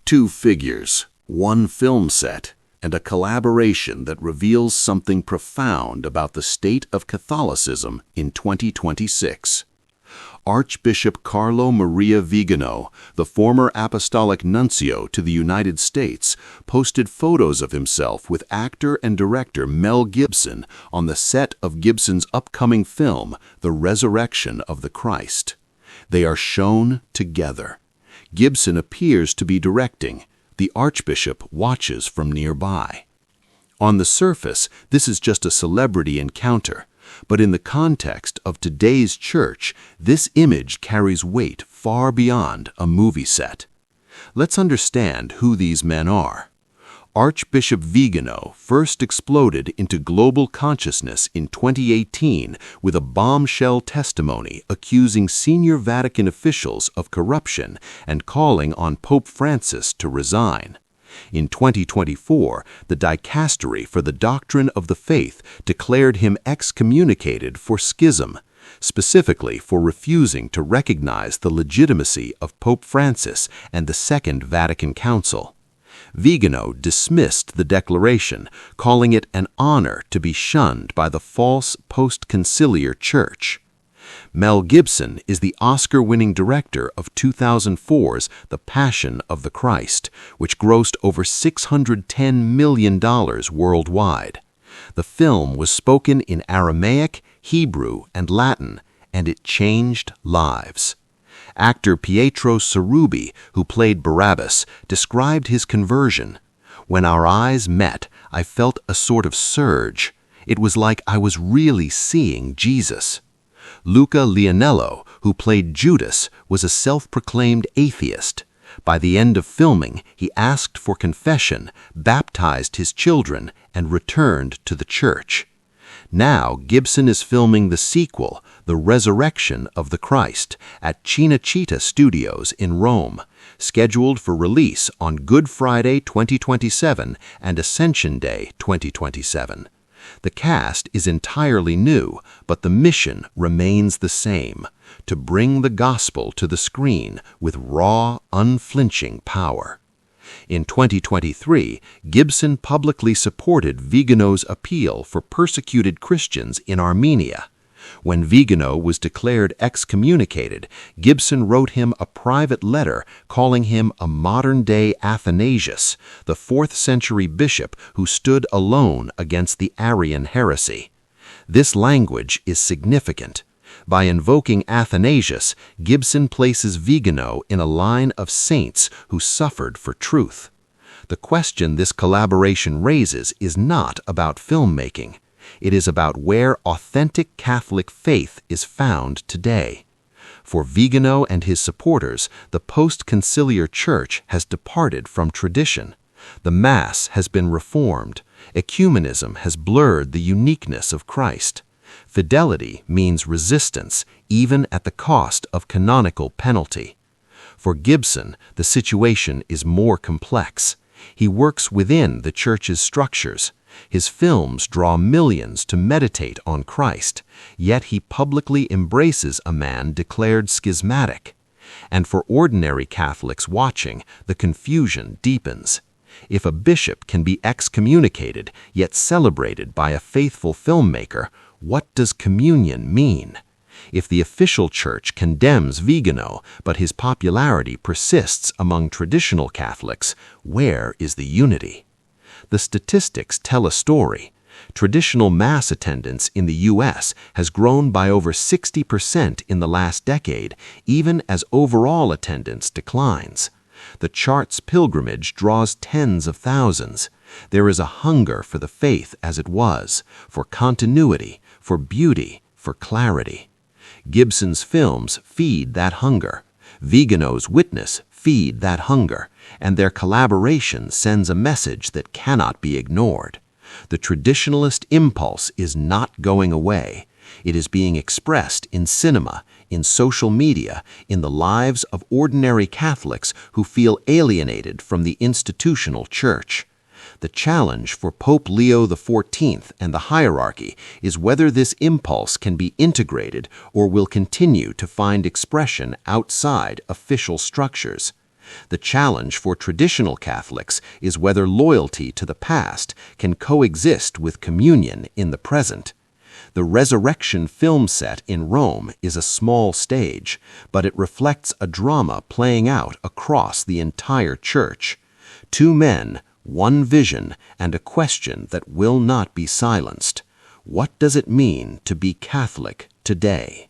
Two figures, one film set, and a collaboration that reveals something profound about the state of Catholicism in 2026. Archbishop Carlo Maria Viganò, the former apostolic nuncio to the United States, posted photos of himself with actor and director Mel Gibson on the set of Gibson's upcoming film, The Resurrection of the Christ. They are shown together. Gibson appears to be directing. The Archbishop watches from nearby. On the surface, this is just a celebrity encounter, but in the context of today's church, this image carries weight far beyond a movie set. Let's understand who these men are. Archbishop Viganò first exploded into global consciousness in 2018 with a bombshell testimony accusing senior Vatican officials of corruption and calling on Pope Francis to resign. In 2024, the Dicastery for the Doctrine of the Faith declared him excommunicated for schism, specifically for refusing to recognize the legitimacy of Pope Francis and the Second Vatican Council. Viganò dismissed the declaration, calling it an honor to be shunned by the false post-conciliar church. Mel Gibson is the Oscar-winning director of 2004's The Passion of the Christ, which grossed over $610 million worldwide. The film was spoken in Aramaic, Hebrew, and Latin, and it changed lives. Actor Pietro Cerubi, who played Barabbas, described his conversion. "When our eyes met, I felt a sort of surge. It was like I was really seeing Jesus." Luca Leonello, who played Judas, was a self-proclaimed atheist. By the end of filming, he asked for confession, baptized his children, and returned to the church. Now, Gibson is filming the sequel, The Resurrection of the Christ, at Cinecittà Studios in Rome, scheduled for release on Good Friday 2027 and Ascension Day 2027. The cast is entirely new, but the mission remains the same: to bring the gospel to the screen with raw, unflinching power. In 2023, Gibson publicly supported Viganò's appeal for persecuted Christians in Armenia. When Viganò was declared excommunicated, Gibson wrote him a private letter calling him a modern-day Athanasius, the 4th-century bishop who stood alone against the Arian heresy. This language is significant. By invoking Athanasius, Gibson places Viganò in a line of saints who suffered for truth. The question this collaboration raises is not about filmmaking. It is about where authentic Catholic faith is found today. For Viganò and his supporters, the post-conciliar church has departed from tradition. The Mass has been reformed. Ecumenism has blurred the uniqueness of Christ. Fidelity means resistance, even at the cost of canonical penalty. For Gibson, the situation is more complex. He works within the church's structures. His films draw millions to meditate on Christ, yet he publicly embraces a man declared schismatic. And for ordinary Catholics watching, the confusion deepens. If a bishop can be excommunicated yet celebrated by a faithful filmmaker, what does communion mean? If the official church condemns Viganò, but his popularity persists among traditional Catholics, where is the unity? The statistics tell a story. Traditional Mass attendance in the U.S. has grown by over 60% in the last decade, even as overall attendance declines. The Chart's pilgrimage draws tens of thousands. There is a hunger for the faith as it was, for continuity, for beauty, for clarity. Gibson's films feed that hunger. Viganò's witness feed that hunger, and their collaboration sends a message that cannot be ignored. The traditionalist impulse is not going away. It is being expressed in cinema, in social media, in the lives of ordinary Catholics who feel alienated from the institutional church. The challenge for Pope Leo XIV and the hierarchy is whether this impulse can be integrated or will continue to find expression outside official structures. The challenge for traditional Catholics is whether loyalty to the past can coexist with communion in the present. The Resurrection film set in Rome is a small stage, but it reflects a drama playing out across the entire church. Two men, one vision, and a question that will not be silenced. What does it mean to be Catholic today?